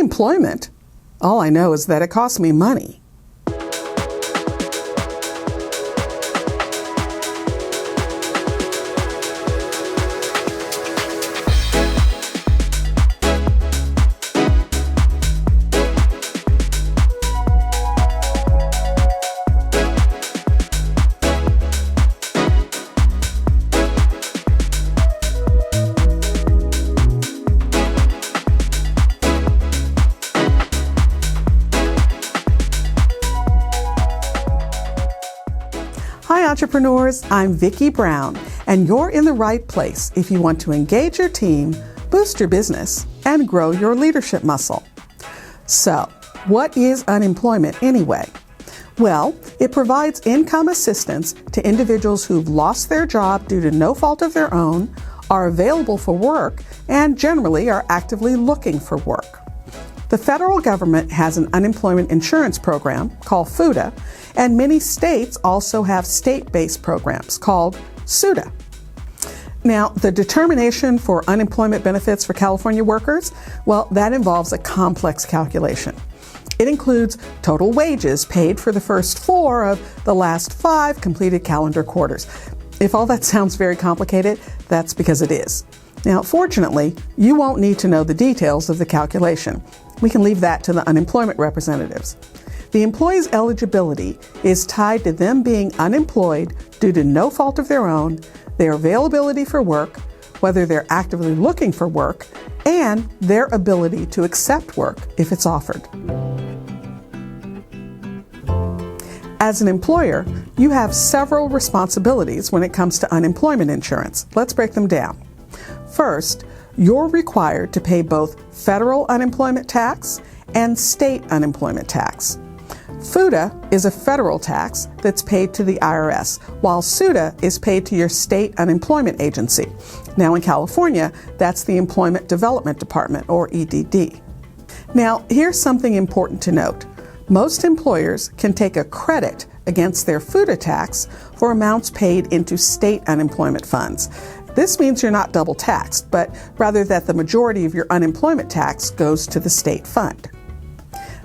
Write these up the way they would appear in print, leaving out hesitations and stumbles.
Unemployment? All I know is that it costs me money. Hi entrepreneurs, I'm Vicky Brown, and you're in the right place if you want to engage your team, boost your business, and grow your leadership muscle. So, what is unemployment anyway? Well, it provides income assistance to individuals who've lost their job due to no fault of their own, are available for work, and generally are actively looking for work. The federal government has an unemployment insurance program called FUTA, and many states also have state-based programs called SUTA. Now, the determination for unemployment benefits for California workers, well, that involves a complex calculation. It includes total wages paid for the first 4 of the last 5 completed calendar quarters. If all that sounds very complicated, that's because it is. Now, fortunately, you won't need to know the details of the calculation. We can leave that to the unemployment representatives. The employee's eligibility is tied to them being unemployed due to no fault of their own, their availability for work, whether they're actively looking for work, and their ability to accept work if it's offered. As an employer, you have several responsibilities when it comes to unemployment insurance. Let's break them down. First, you're required to pay both federal unemployment tax and state unemployment tax. FUTA is a federal tax that's paid to the IRS, while SUTA is paid to your state unemployment agency. Now in California, that's the Employment Development Department, or EDD. Now, here's something important to note. Most employers can take a credit against their FUTA tax for amounts paid into state unemployment funds. This means you're not double taxed, but rather that the majority of your unemployment tax goes to the state fund.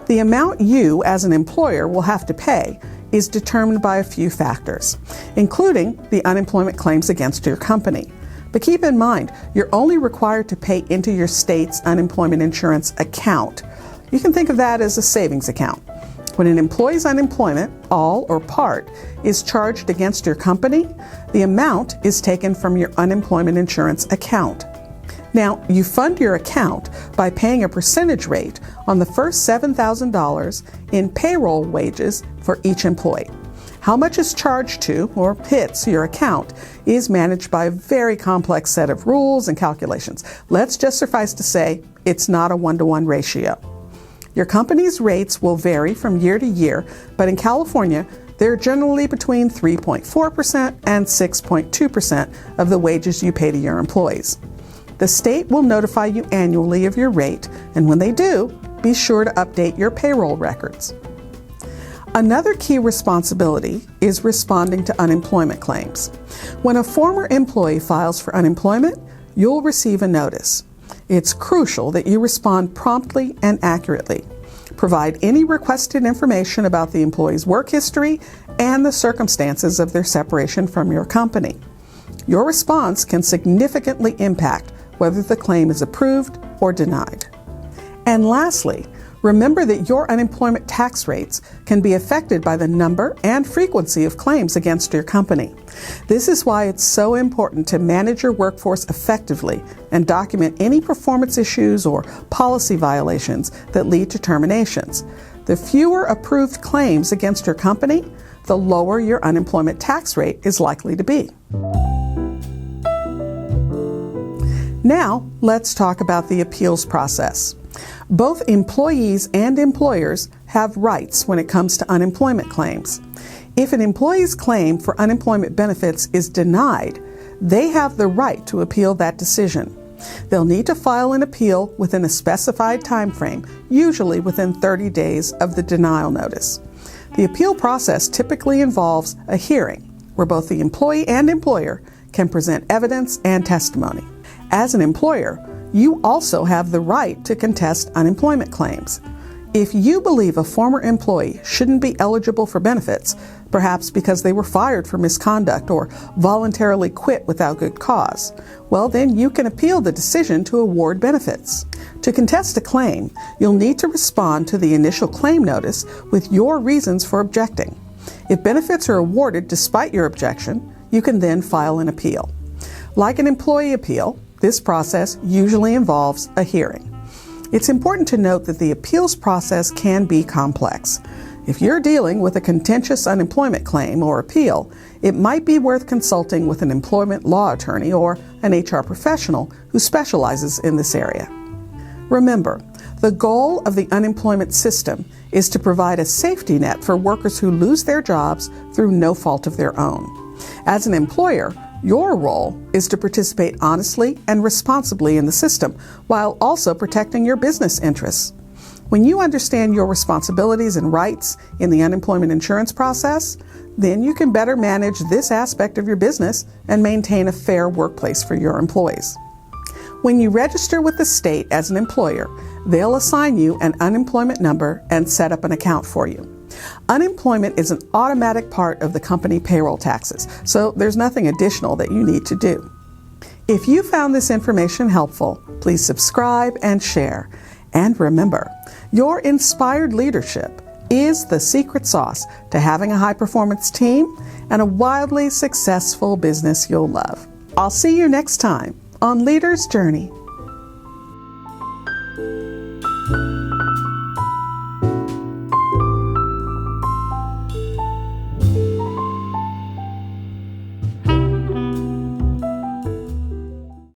The amount you, as an employer, will have to pay is determined by a few factors, including the unemployment claims against your company. But keep in mind, you're only required to pay into your state's unemployment insurance account. You can think of that as a savings account. When an employee's unemployment, all or part, is charged against your company, the amount is taken from your unemployment insurance account. Now, you fund your account by paying a percentage rate on the first $7,000 in payroll wages for each employee. How much is charged to or hits your account is managed by a very complex set of rules and calculations. Let's just suffice to say it's not a 1-to-1 ratio. Your company's rates will vary from year to year, but in California, they're generally between 3.4% and 6.2% of the wages you pay to your employees. The state will notify you annually of your rate, and when they do, be sure to update your payroll records. Another key responsibility is responding to unemployment claims. When a former employee files for unemployment, you'll receive a notice. It's crucial that you respond promptly and accurately. Provide any requested information about the employee's work history and the circumstances of their separation from your company. Your response can significantly impact whether the claim is approved or denied. And lastly, remember that your unemployment tax rates can be affected by the number and frequency of claims against your company. This is why it's so important to manage your workforce effectively and document any performance issues or policy violations that lead to terminations. The fewer approved claims against your company, the lower your unemployment tax rate is likely to be. Now, let's talk about the appeals process. Both employees and employers have rights when it comes to unemployment claims. If an employee's claim for unemployment benefits is denied, they have the right to appeal that decision. They'll need to file an appeal within a specified time frame, usually within 30 days of the denial notice. The appeal process typically involves a hearing where both the employee and employer can present evidence and testimony. As an employer, you also have the right to contest unemployment claims. If you believe a former employee shouldn't be eligible for benefits, perhaps because they were fired for misconduct or voluntarily quit without good cause, well, then you can appeal the decision to award benefits. To contest a claim, you'll need to respond to the initial claim notice with your reasons for objecting. If benefits are awarded despite your objection, you can then file an appeal. Like an employee appeal, this process usually involves a hearing. It's important to note that the appeals process can be complex. If you're dealing with a contentious unemployment claim or appeal, it might be worth consulting with an employment law attorney or an HR professional who specializes in this area. Remember, the goal of the unemployment system is to provide a safety net for workers who lose their jobs through no fault of their own. As an employer, your role is to participate honestly and responsibly in the system while also protecting your business interests. When you understand your responsibilities and rights in the unemployment insurance process, then you can better manage this aspect of your business and maintain a fair workplace for your employees. When you register with the state as an employer, they'll assign you an unemployment number and set up an account for you. Unemployment is an automatic part of the company payroll taxes, so there's nothing additional that you need to do. If you found this information helpful, please subscribe and share. And remember, your inspired leadership is the secret sauce to having a high-performance team and a wildly successful business you'll love. I'll see you next time on Leader's Journey.